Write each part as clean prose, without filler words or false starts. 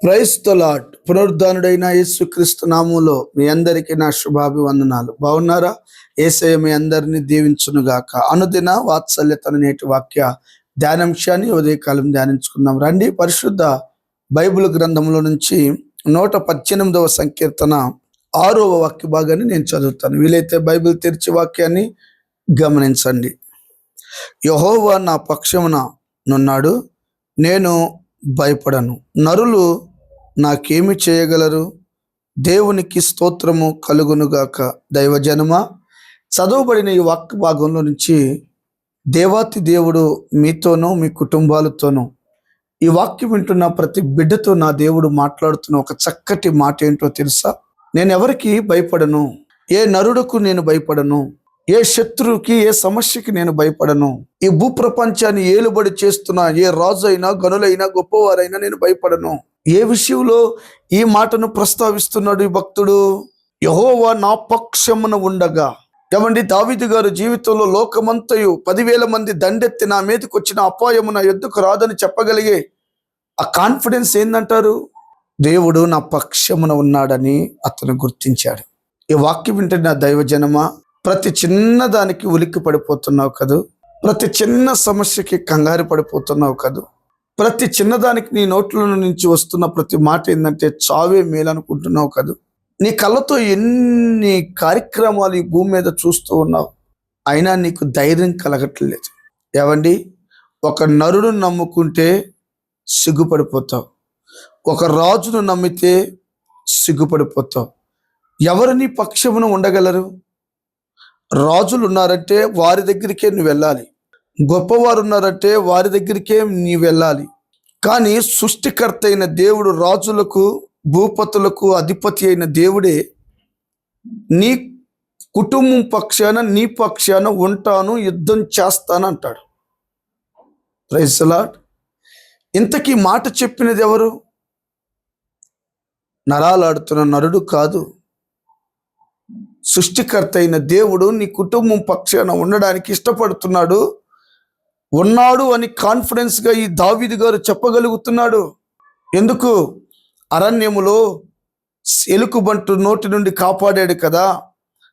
Praise the lord. పునరుద్ధానుడైన యేసుక్రీస్తు నామములో మీ అందరికీ నా శుభాభివందనాలు. బాగున్నారా? యేసయ్య మీ అందరినీ దీవించునుగాక. అనుదిన వాత్సల్యత నేటి వాక్య ధ్యానాంశాన్ని ఉదయకాలం ధ్యానించుకుందాం రండి. పరిశుద్ధ బైబిల్ గ్రంథంలో నుంచి 118వ సంకీర్తన 6వ వాక్య భాగాన్ని నేను చదువుతాను. వీలైతే బైబిల్ తెరిచి వాక్యాన్ని గమనించండి. యెహోవా నా పక్షమున నున్నాడు, నేను భయపడను. నరులు నాకేమి చేయగలరు? దేవునికి స్తోత్రము కలుగునుగాక. దైవజనమా, చదవబడిన ఈ వాక్య భాగంలో నుంచి దేవాతి దేవుడు మీతోనూ మీ కుటుంబాలతోనూ ఈ వాక్యం వింటున్న ప్రతి బిడ్డతో నా దేవుడు మాట్లాడుతున్న ఒక చక్కటి మాట ఏంటో తెలుసా? నేను ఎవరికి భయపడను, ఏ నరుడుకు నేను భయపడను, ఏ శత్రువుకి, ఏ సమస్యకి నేను భయపడను. ఈ భూప్రపంచాన్ని ఏలుబడి చేస్తున్న ఏ రాజు అయినా, గనులైనా, గొప్పవారైనా నేను భయపడను. ఏ విషయంలో ఈ మాటను ప్రస్తావిస్తున్నాడు ఈ భక్తుడు? యెహోవా నా పక్షమున ఉండగా. ఏమండి, దావీదు గారు జీవితంలో లోకమంతయు 10,000 మంది దండెత్తి నా మీదకి వచ్చిన అపాయము నా ఎద్దుకు రాదని చెప్పగలిగే ఆ కాన్ఫిడెన్స్ ఏందంటారు? దేవుడు నా పక్షమున ఉన్నాడని అతను గుర్తించాడు. ఈ వాక్యం వింటున్న దైవజనమా, ప్రతి చిన్న దానికి ఉలిక్కి పడిపోతున్నావు కదూ, ప్రతి చిన్న సమస్యకి కంగారు పడిపోతున్నావు కదూ, ప్రతి చిన్నదానికి నీ నోట్ల నుంచి వస్తున్న ప్రతి మాట ఏంటంటే చావే మేలనుకుంటున్నావు కదూ. నీ కళ్ళతో ఎన్ని కార్యక్రమాలు ఈ భూమి మీద చూస్తూ ఉన్నావు, అయినా నీకు ధైర్యం కలగట్లేదు. ఏవండి, ఒక నరుడు నమ్ముకుంటే సిగ్గుపడిపోతావు, ఒక రాజును నమ్మితే సిగ్గుపడిపోతావు. ఎవరు నీ పక్షమున ఉండగలరు? రాజులు ఉన్నారంటే వారి దగ్గరికే నువ్వు వెళ్ళాలి, గొప్పవారు ఉన్నారంటే వారి దగ్గరికే నీవు వెళ్ళాలి. కానీ సృష్టికర్త అయిన దేవుడు, రాజులకు భూపతులకు అధిపతి అయిన దేవుడే నీ కుటుంబం పక్షాన, నీ పక్షాన ఉంటాను, యుద్ధం చేస్తాను అంటాడు. Praise the Lord. ఇంతకీ మాట చెప్పినది ఎవరు? నరాలాడుతున్న నరుడు కాదు, సృష్టికర్త అయిన దేవుడు నీ కుటుంబం పక్షాన ఉండడానికి ఇష్టపడుతున్నాడు, ఉన్నాడు అని కాన్ఫిడెన్స్గా ఈ దావీదు గారు చెప్పగలుగుతున్నాడు. ఎందుకు? అరణ్యములో ఎలుకబంటు నోటి నుండి కాపాడాడు కదా,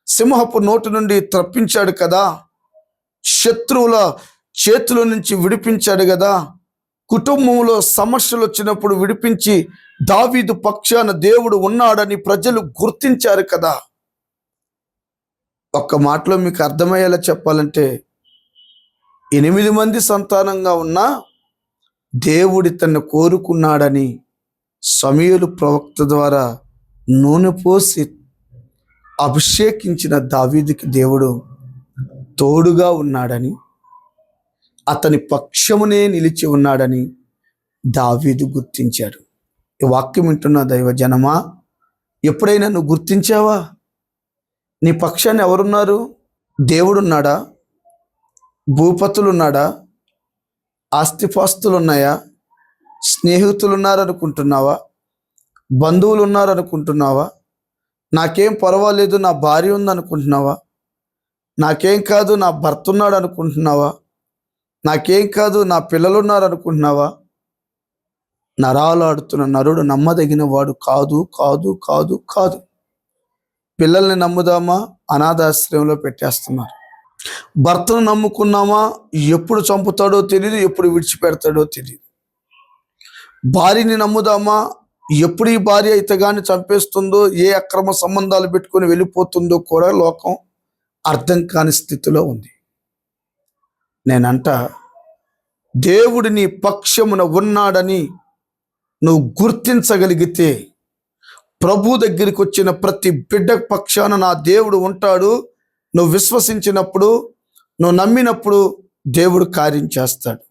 సింహపు నోటి నుండి తప్పించాడు కదా, శత్రువుల చేతుల నుంచి విడిపించాడు కదా, కుటుంబంలో సమస్యలు వచ్చినప్పుడు విడిపించి దావీదు పక్షాన దేవుడు ఉన్నాడని ప్రజలు గుర్తించారు కదా. ఒక్క మాటలో మీకు అర్థమయ్యేలా చెప్పాలంటే, 8 మంది సంతానంగా ఉన్న దేవుడి తను కోరుకున్నాడని సమూయేలు ప్రవక్త ద్వారా నూనె పోసి అభిషేకించిన దావీదుకి దేవుడు తోడుగా ఉన్నాడని, అతని పక్షమునే నిలిచి ఉన్నాడని దావీదు గుర్తించాడు. ఈ వాక్యం వింటున్న దైవజనమా, ఎప్పుడైనా నువ్వు గుర్తించావా? నీ పక్షాన్ని ఎవరున్నారు? దేవుడున్నాడా? భూపతులున్నాడా? ఆస్తిపాస్తులు ఉన్నాయా? స్నేహితులు ఉన్నారనుకుంటున్నావా? బంధువులు ఉన్నారనుకుంటున్నావా? నాకేం పర్వాలేదు, నా భార్య ఉందనుకుంటున్నావా? నాకేం కాదు, నా భర్త ఉన్నాడు అనుకుంటున్నావా? నాకేం కాదు, నా పిల్లలు ఉన్నారనుకుంటున్నావా? నరాలాడుతున్న నరుడు నమ్మదగిన వాడు కాదు, కాదు, కాదు, కాదు. పిల్లల్ని నమ్ముదామా? అనాథాశ్రయంలో పెట్టేస్తున్నారు. భర్తను నమ్ముకున్నామా? ఎప్పుడు చంపుతాడో తెలియదు, ఎప్పుడు విడిచిపెడతాడో తెలియదు. భార్యని నమ్ముదామా? ఎప్పుడు ఈ భార్య ఇతగాన్ని చంపేస్తుందో, ఏ అక్రమ సంబంధాలు పెట్టుకొని వెళ్ళిపోతుందో కూడా లోకం అర్థం కాని స్థితిలో ఉంది. నేనంట, దేవుడు నీ పక్షమున ఉన్నాడని నువ్వు గుర్తించగలిగితే, ప్రభు దగ్గరికి వచ్చిన ప్రతి బిడ్డ పక్షాన నా దేవుడు ఉంటాడు, నువ్వు విశ్వసించినప్పుడు, నువ్వు నమ్మినప్పుడు దేవుడు కార్యం చేస్తాడు.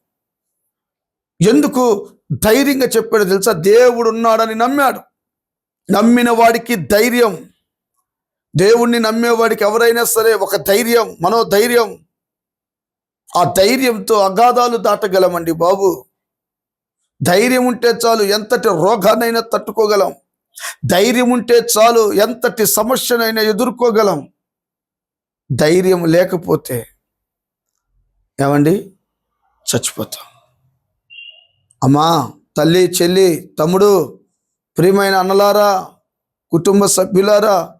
ఎందుకు ధైర్యంగా చెప్పాడు తెలుసా? దేవుడు ఉన్నాడని నమ్మాడు. నమ్మిన వాడికి ధైర్యం. దేవుణ్ణి నమ్మేవాడికి ఎవరైనా సరే ఒక ధైర్యం, మనోధైర్యం. ఆ ధైర్యంతో అగాధాలు దాటగలమండి బాబు. ధైర్యం ఉంటే చాలు, ఎంతటి రోగానైనా తట్టుకోగలం. ధైర్యం ఉంటే చాలు, ఎంతటి సమస్యనైనా ఎదుర్కోగలం. ధైర్యం లేకపోతే ఏమండి, చచ్చిపోతాం. అమ్మా, తల్లి, చెల్లి, తమ్ముడు, ప్రియమైన అన్నలారా, కుటుంబ సభ్యులారా,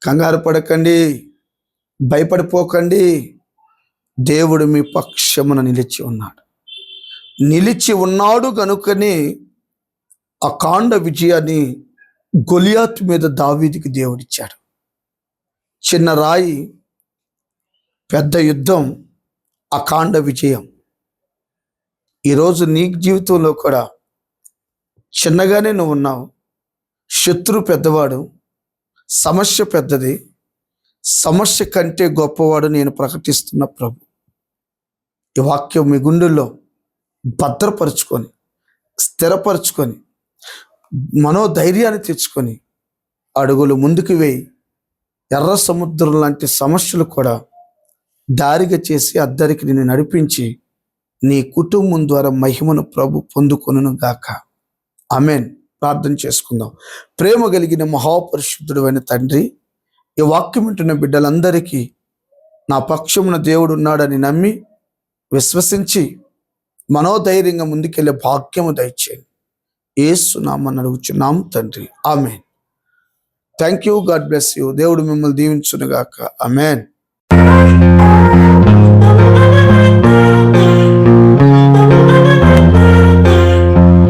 కంగారు పడకండి, భయపడిపోకండి. దేవుడు మీ పక్షమున నిలిచి ఉన్నాడు. నిలిచి ఉన్నాడు గనుకనే అఖండ విజయాన్ని గొలియాతు మీద దావీదుకి దేవుడిచ్చాడు. చిన్న రాయి, పెద్ద యుద్ధం, అఖండ విజయం. ఈరోజు నీ జీవితంలో కూడా చిన్నగానే నువ్వు ఉన్నావు. శత్రు పెద్దవాడు, సమస్య పెద్దది. సమస్య కంటే గొప్పవాడు నేను ప్రకటిస్తున్న ప్రభు. ఈ వాక్యం మీ గుండెల్లో భద్రపరుచుకొని, స్థిరపరుచుకొని, మనోధైర్యాన్ని తెచ్చుకొని అడుగులు ముందుకు వేయి. ఎర్ర సముద్రం లాంటి సమస్యలు కూడా దారిగా చేసి అద్దరికి నిన్ను నడిపించి నీ కుటుంబం ద్వారా మహిమను ప్రభు పొందుకొనును గాక. ఆమేన్. ప్రార్థన చేసుకుందాం. ప్రేమ కలిగిన మహాపరిశుద్ధుడు అయిన తండ్రి, ఈ వాక్యం వింటున్న బిడ్డలందరికీ నా పక్షమున దేవుడు ఉన్నాడని నమ్మి విశ్వసించి మనోధైర్యంగా ముందుకెళ్ళే భాగ్యము దయచేయండి. యేసు నామమున అడుగుచున్నాము తండ్రి. Amen. Thank you. God bless you. దేవుడు మిమ్మల్ని దీవించును గాక. ఆమేన్.